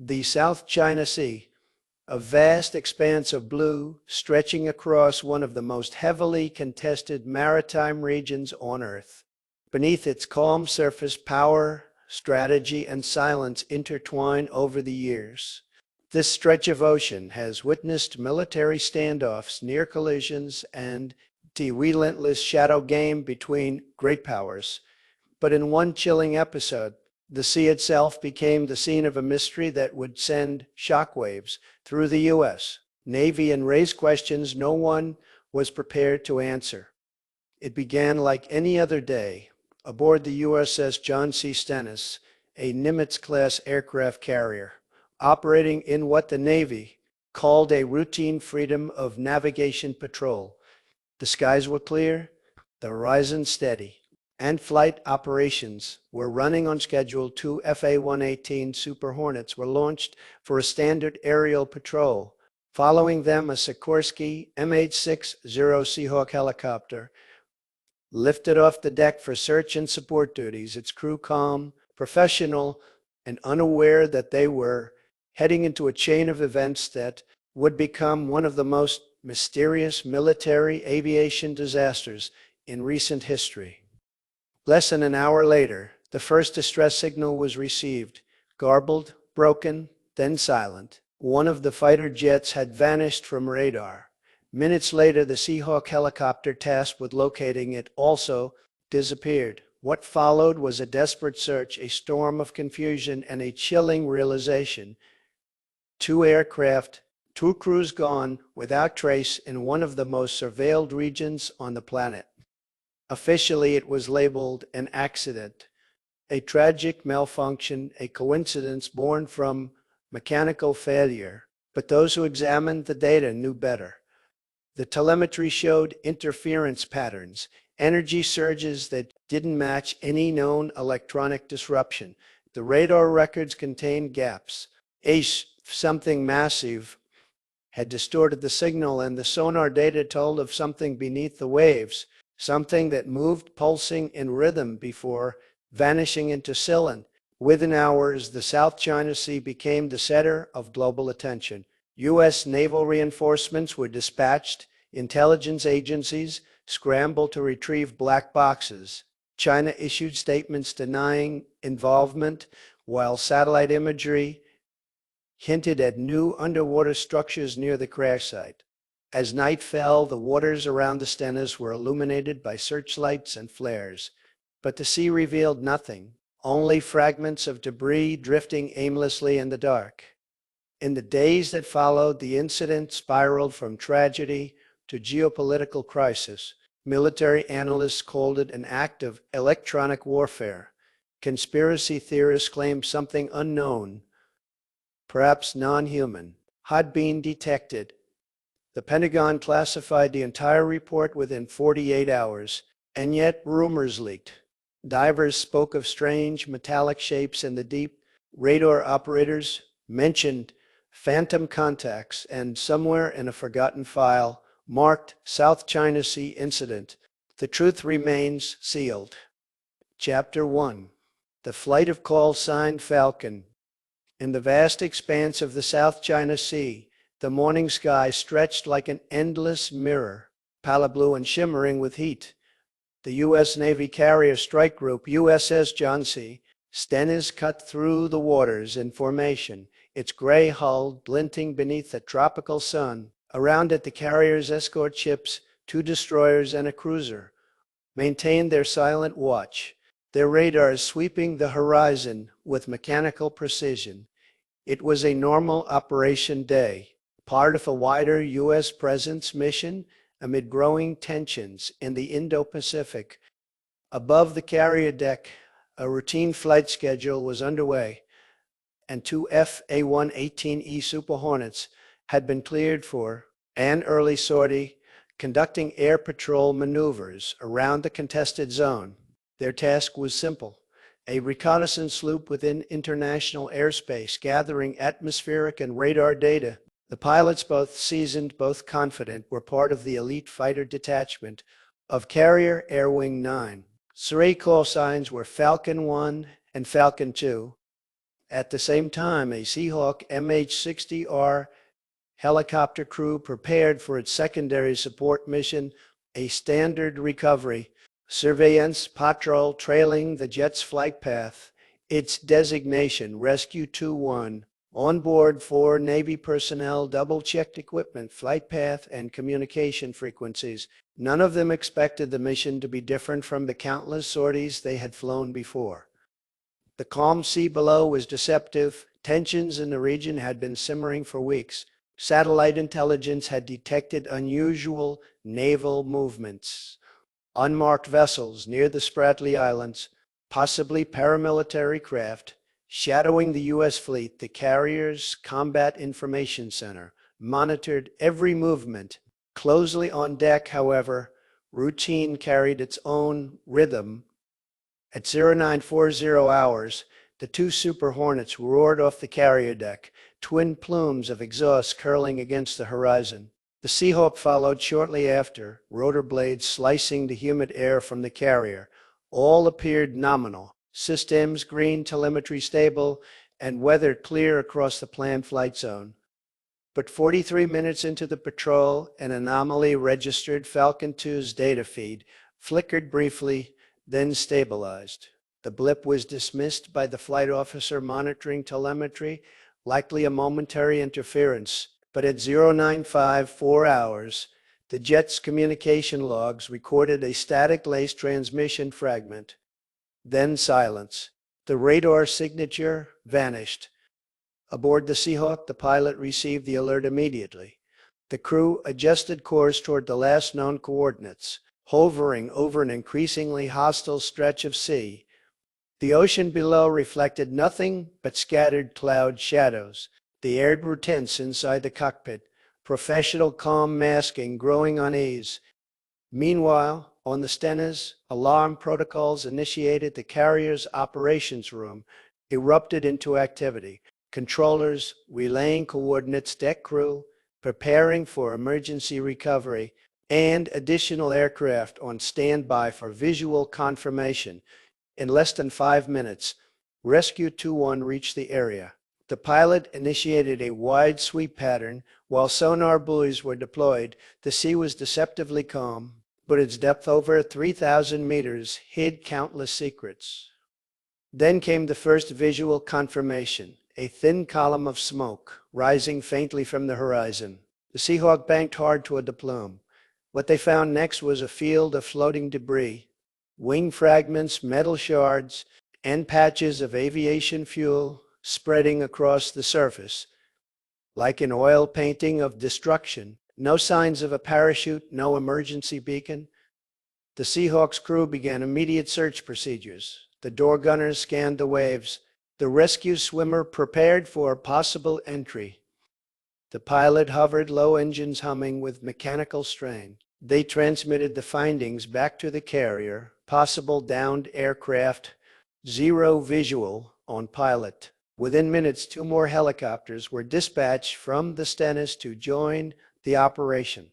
The South China Sea, a vast expanse of blue stretching across one of the most heavily contested maritime regions on Earth. Beneath its calm surface, power, strategy, and silence intertwine over the years. This stretch of ocean has witnessed military standoffs, near collisions, and the relentless shadow game between great powers. But in one chilling episode, the sea itself became the scene of a mystery that would send shockwaves through the U.S. Navy and raise questions no one was prepared to answer. It began like any other day aboard the USS John C. Stennis, a Nimitz-class aircraft carrier, operating in what the Navy called a routine freedom of navigation patrol. The skies were clear, the horizon steady, and flight operations were running on schedule. Two FA-118 Super Hornets were launched for a standard aerial patrol. Following them, a Sikorsky MH-60 Seahawk helicopter lifted off the deck for search and support duties, its crew calm, professional, and unaware that they were heading into a chain of events that would become one of the most mysterious military aviation disasters in recent history. Less than an hour later, the first distress signal was received, garbled, broken, then silent. One of the fighter jets had vanished from radar. Minutes later, the Seahawk helicopter tasked with locating it also disappeared. What followed was a desperate search, a storm of confusion, and a chilling realization. Two aircraft, two crews gone without trace in one of the most surveilled regions on the planet. Officially, it was labeled an accident, a tragic malfunction, a coincidence born from mechanical failure. But those who examined the data knew better. The telemetry showed interference patterns, energy surges that didn't match any known electronic disruption. The radar records contained gaps. Something massive had distorted the signal, and the sonar data told of something beneath the waves, something that moved, pulsing in rhythm before vanishing into silent. Within hours, the South China Sea became the center of global attention. U.S. naval reinforcements were dispatched, intelligence agencies scrambled to retrieve black boxes. China issued statements denying involvement, while satellite imagery hinted at new underwater structures near the crash site. As night fell, the waters around the Stennis were illuminated by searchlights and flares, but the sea revealed nothing, only fragments of debris drifting aimlessly in the dark. In the days that followed, the incident spiraled from tragedy to geopolitical crisis. Military analysts called it an act of electronic warfare. Conspiracy theorists claimed something unknown, perhaps non-human, had been detected. The Pentagon classified the entire report within 48 hours, and yet rumors leaked. Divers spoke of strange metallic shapes in the deep. Radar operators mentioned phantom contacts, and somewhere in a forgotten file marked South China Sea incident. The truth remains sealed. Chapter 1. The Flight of Call Sign Falcon. In the vast expanse of the South China Sea, the morning sky stretched like an endless mirror, pale blue and shimmering with heat. The U.S. Navy carrier strike group USS John C. Stennis cut through the waters in formation, its gray hull glinting beneath the tropical sun. Around it, the carrier's escort ships, two destroyers and a cruiser, maintained their silent watch, their radars sweeping the horizon with mechanical precision. It was a normal operation day, part of a wider U.S. presence mission amid growing tensions in the Indo-Pacific. Above the carrier deck, a routine flight schedule was underway, and two FA-118E Super Hornets had been cleared for an early sortie, conducting air patrol maneuvers around the contested zone. Their task was simple: a reconnaissance sloop within international airspace, gathering atmospheric and radar data. The pilots, both seasoned, both confident, were part of the elite fighter detachment of Carrier Air Wing 9. Three call signs were Falcon 1 and Falcon 2. At the same time, a Seahawk MH-60R helicopter crew prepared for its secondary support mission, a standard recovery surveillance patrol trailing the jet's flight path. Its designation, Rescue 2-1. On board, 4 Navy personnel double-checked equipment, flight path, and communication frequencies. None of them expected the mission to be different from the countless sorties they had flown before. The calm sea below was deceptive. Tensions in the region had been simmering for weeks. Satellite intelligence had detected unusual naval movements. Unmarked vessels near the Spratly Islands, possibly paramilitary craft, shadowing the U.S. fleet. The carrier's Combat Information Center monitored every movement closely on deck. However, routine carried its own rhythm. At 0940 hours, the 2 Super Hornets roared off the carrier deck, twin plumes of exhaust curling against the horizon. The Seahawk followed shortly after, rotor blades slicing the humid air from the carrier. All appeared nominal. Systems green, telemetry stable, and weather clear across the planned flight zone. But 43 minutes into the patrol, an anomaly registered. Falcon 2's data feed flickered briefly, then stabilized. The blip was dismissed by the flight officer monitoring telemetry, likely a momentary interference. But at 0954 hours, the jet's communication logs recorded a static-laced transmission fragment. Then silence. The radar signature vanished. Aboard the Seahawk, the pilot received the alert immediately. The crew adjusted course toward the last known coordinates, hovering over an increasingly hostile stretch of sea. The ocean below reflected nothing but scattered cloud shadows. The air grew tense inside the cockpit, professional calm masking growing unease. Meanwhile, on the Stennis, alarm protocols initiated. The carrier's operations room erupted into activity. Controllers relaying coordinates, deck crew preparing for emergency recovery, and additional aircraft on standby for visual confirmation. In less than 5 minutes, Rescue 2-1 reached the area. The pilot initiated a wide sweep pattern. While sonar buoys were deployed, the sea was deceptively calm, but its depth over 3,000 meters hid countless secrets. Then came the first visual confirmation, a thin column of smoke rising faintly from the horizon. The Seahawk banked hard toward the plume. What they found next was a field of floating debris, wing fragments, metal shards, and patches of aviation fuel spreading across the surface, like an oil painting of destruction. No signs of a parachute, no emergency beacon. The Seahawk's crew began immediate search procedures. The door gunners scanned the waves. The rescue swimmer prepared for possible entry. The pilot hovered, low, engines humming with mechanical strain. They transmitted the findings back to the carrier. Possible downed aircraft, zero visual on pilot. Within minutes, 2 more helicopters were dispatched from the Stennis to join the operation.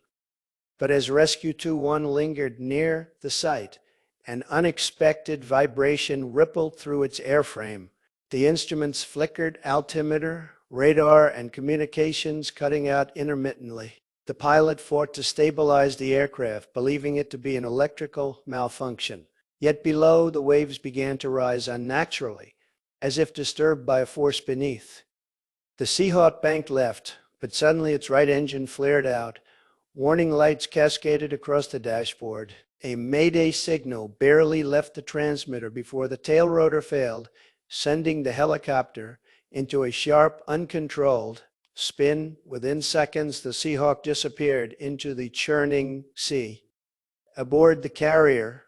But as Rescue 2-1 lingered near the site, an unexpected vibration rippled through its airframe. The instruments flickered, altimeter, radar, and communications cutting out intermittently. The pilot fought to stabilize the aircraft, believing it to be an electrical malfunction. Yet below, the waves began to rise unnaturally, as if disturbed by a force beneath. The Seahawk banked left, but suddenly its right engine flared out. Warning lights cascaded across the dashboard. A mayday signal barely left the transmitter before the tail rotor failed, sending the helicopter into a sharp, uncontrolled spin. Within seconds, the Seahawk disappeared into the churning sea. Aboard the carrier,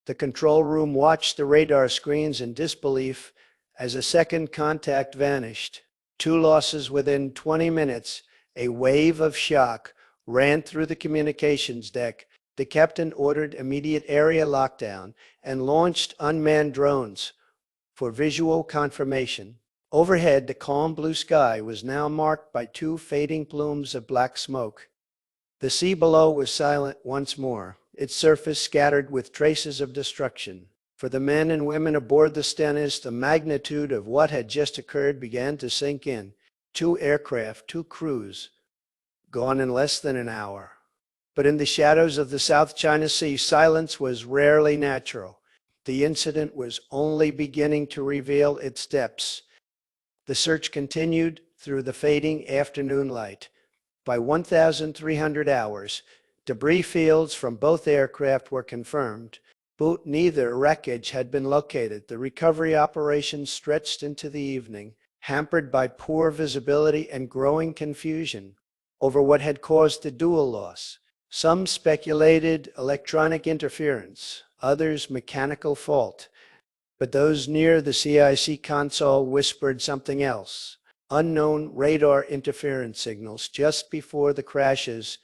the control room watched the radar screens in disbelief as a second contact vanished. 2 losses within 20 minutes. A wave of shock ran through the communications deck. The captain ordered immediate area lockdown and launched unmanned drones for visual confirmation. Overhead, the calm blue sky was now marked by 2 fading plumes of black smoke. The sea below was silent once more, its surface scattered with traces of destruction. For the men and women aboard the Stennis, the magnitude of what had just occurred began to sink in. 2 aircraft, 2 crews, gone in less than an hour. But in the shadows of the South China Sea, silence was rarely natural. The incident was only beginning to reveal its depths. The search continued through the fading afternoon light. By 1,300 hours, debris fields from both aircraft were confirmed, but neither wreckage had been located. The recovery operation stretched into the evening, hampered by poor visibility and growing confusion over what had caused the dual loss. Some speculated electronic interference, others mechanical fault, but those near the CIC console whispered something else. Unknown radar interference signals. Just before the crashes,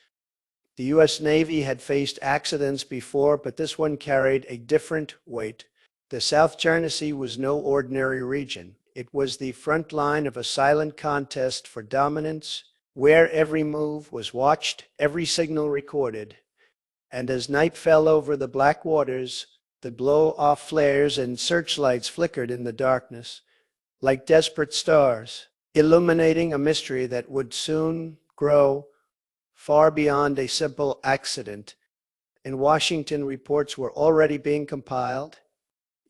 the U.S. Navy had faced accidents before, but this one carried a different weight. The South China Sea was no ordinary region. It was the front line of a silent contest for dominance, where every move was watched, every signal recorded. And as night fell over the black waters, the blow-off flares and searchlights flickered in the darkness, like desperate stars, illuminating a mystery that would soon grow far beyond a simple accident. In Washington, reports were already being compiled.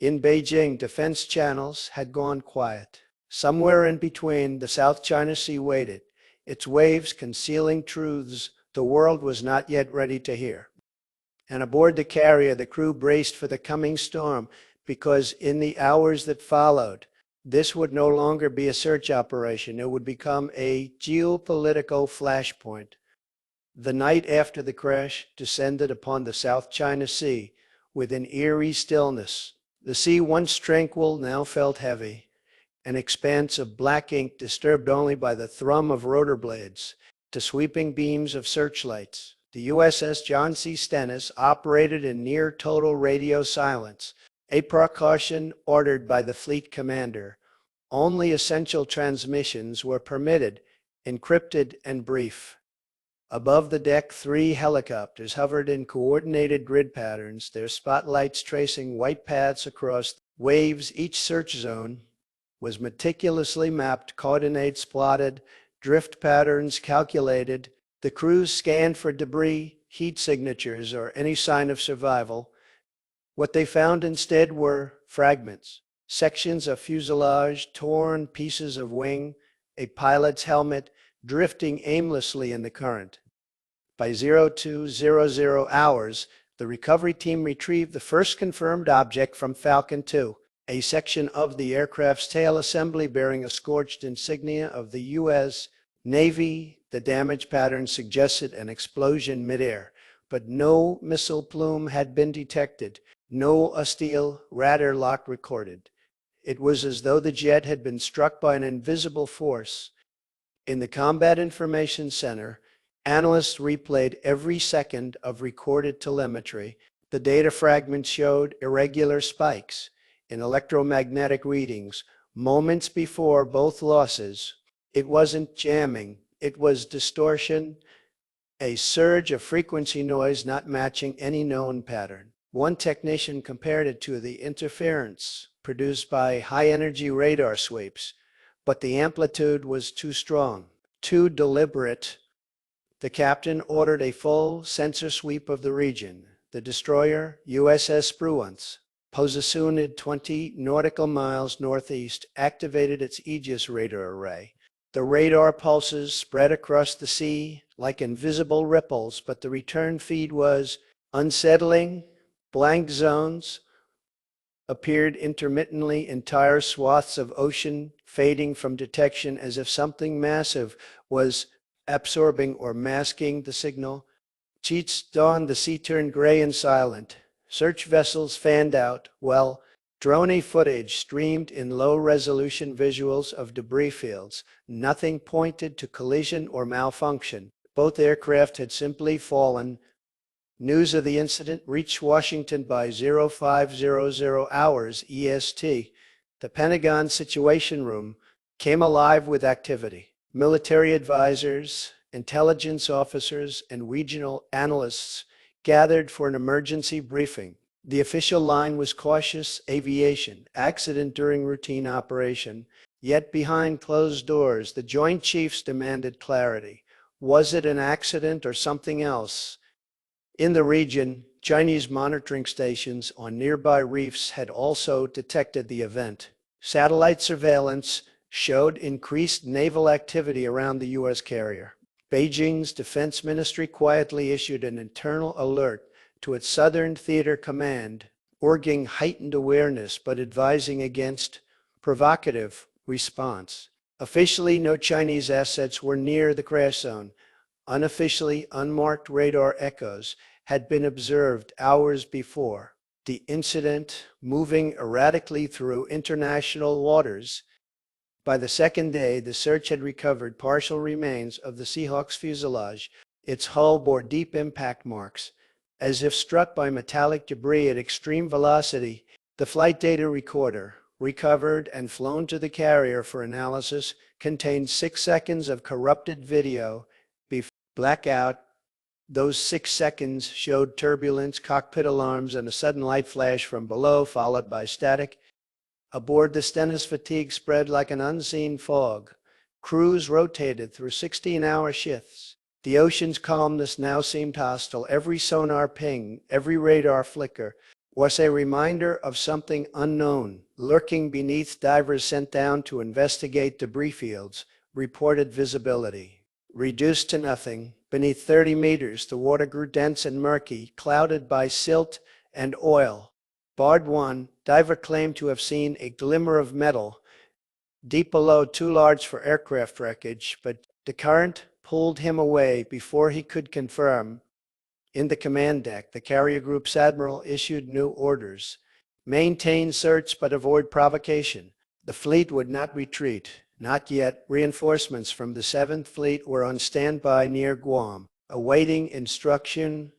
In Beijing, defense channels had gone quiet. Somewhere in between, the South China Sea waited, its waves concealing truths the world was not yet ready to hear. And aboard the carrier, the crew braced for the coming storm, because in the hours that followed, this would no longer be a search operation. It would become a geopolitical flashpoint. The night after the crash descended upon the South China Sea with an eerie stillness. The sea, once tranquil, now felt heavy, an expanse of black ink disturbed only by the thrum of rotor blades, to sweeping beams of searchlights. The USS John C. Stennis operated in near total radio silence, a precaution ordered by the fleet commander. Only essential transmissions were permitted, encrypted and brief. Above the deck, 3 helicopters hovered in coordinated grid patterns, their spotlights tracing white paths across waves. Each search zone was meticulously mapped, coordinates plotted, drift patterns calculated. The crews scanned for debris, heat signatures, or any sign of survival. What they found instead were fragments, sections of fuselage, torn pieces of wing, a pilot's helmet drifting aimlessly in the current. By 0200 hours, the recovery team retrieved the first confirmed object from Falcon 2, a section of the aircraft's tail assembly bearing a scorched insignia of the U.S. Navy. The damage pattern suggested an explosion midair, but no missile plume had been detected, no steel radar lock recorded. It was as though the jet had been struck by an invisible force. In the Combat Information Center, analysts replayed every second of recorded telemetry. The data fragments showed irregular spikes in electromagnetic readings moments before both losses. It wasn't jamming, it was distortion, a surge of frequency noise not matching any known pattern. One technician compared it to the interference produced by high-energy radar sweeps, but the amplitude was too strong, too deliberate. The captain ordered a full sensor sweep of the region. The destroyer, USS Bruins, positioned 20 nautical miles northeast, activated its Aegis radar array. The radar pulses spread across the sea like invisible ripples, but the return feed was unsettling. Blank zones appeared intermittently, entire swaths of ocean fading from detection as if something massive was absorbing or masking the signal. Cheats dawned, the sea turned gray and silent. Search vessels fanned out, while drone footage streamed in low-resolution visuals of debris fields. Nothing pointed to collision or malfunction. Both aircraft had simply fallen. News of the incident reached Washington by 0500 hours EST. The Pentagon Situation Room came alive with activity. Military advisors, intelligence officers, and regional analysts gathered for an emergency briefing. The official line was cautious aviation, accident during routine operation. Yet behind closed doors, the Joint Chiefs demanded clarity. Was it an accident or something else? In the region, Chinese monitoring stations on nearby reefs had also detected the event. Satellite surveillance showed increased naval activity around the U.S. carrier. Beijing's defense ministry quietly issued an internal alert to its Southern Theater Command, urging heightened awareness but advising against provocative response. Officially, no Chinese assets were near the crash zone. Unofficially, unmarked radar echoes had been observed hours before. The incident, moving erratically through international waters. By the second day, the search had recovered partial remains of the Seahawk's fuselage. Its hull bore deep impact marks, as if struck by metallic debris at extreme velocity. The flight data recorder, recovered and flown to the carrier for analysis, contained 6 seconds of corrupted video. Blackout. Those 6 seconds showed turbulence, cockpit alarms, and a sudden light flash from below, followed by static. Aboard the Stennis, fatigue spread like an unseen fog. Crews rotated through 16-hour shifts. The ocean's calmness now seemed hostile. Every sonar ping, every radar flicker was a reminder of something unknown lurking beneath. Divers sent down to investigate debris fields reported visibility reduced to nothing. Beneath 30 meters, the water grew dense and murky, clouded by silt and oil. Barred 1, diver claimed to have seen a glimmer of metal deep below, too large for aircraft wreckage, but the current pulled him away before he could confirm. In the command deck, the carrier group's admiral issued new orders. Maintain search but avoid provocation. The fleet would not retreat. Not yet. Reinforcements from the 7th Fleet were on standby near Guam, awaiting instruction.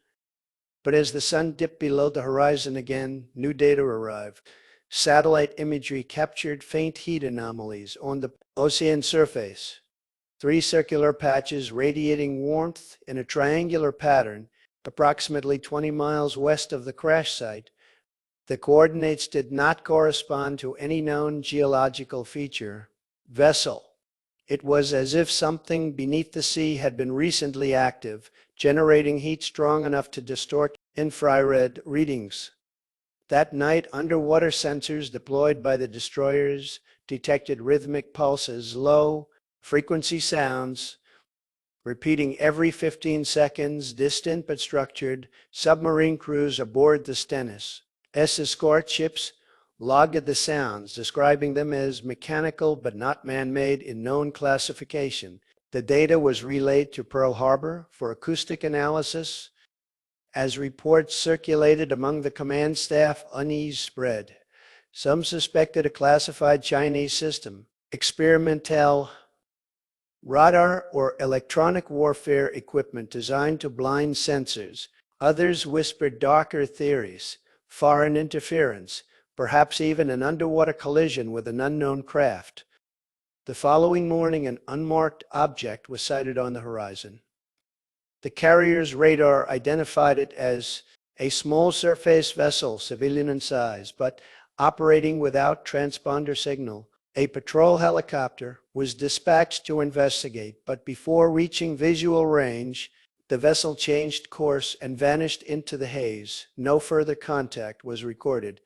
But as the sun dipped below the horizon again, new data arrived. Satellite imagery captured faint heat anomalies on the ocean surface. 3 circular patches radiating warmth in a triangular pattern, approximately 20 miles west of the crash site. The coordinates did not correspond to any known geological feature. Vessel. It was as if something beneath the sea had been recently active, generating heat strong enough to distort infrared readings. That night, underwater sensors deployed by the destroyers detected rhythmic pulses, low-frequency sounds, repeating every 15 seconds, distant but structured. Submarine crews aboard the Stennis' escort ships logged the sounds, describing them as mechanical but not man-made in known classification. The data was relayed to Pearl Harbor for acoustic analysis. As reports circulated among the command staff, unease spread. Some suspected a classified Chinese system, experimental radar or electronic warfare equipment designed to blind sensors. Others whispered darker theories, foreign interference, perhaps even an underwater collision with an unknown craft. The following morning, an unmarked object was sighted on the horizon. The carrier's radar identified it as a small surface vessel, civilian in size, but operating without transponder signal. A patrol helicopter was dispatched to investigate, but before reaching visual range, the vessel changed course and vanished into the haze. No further contact was recorded.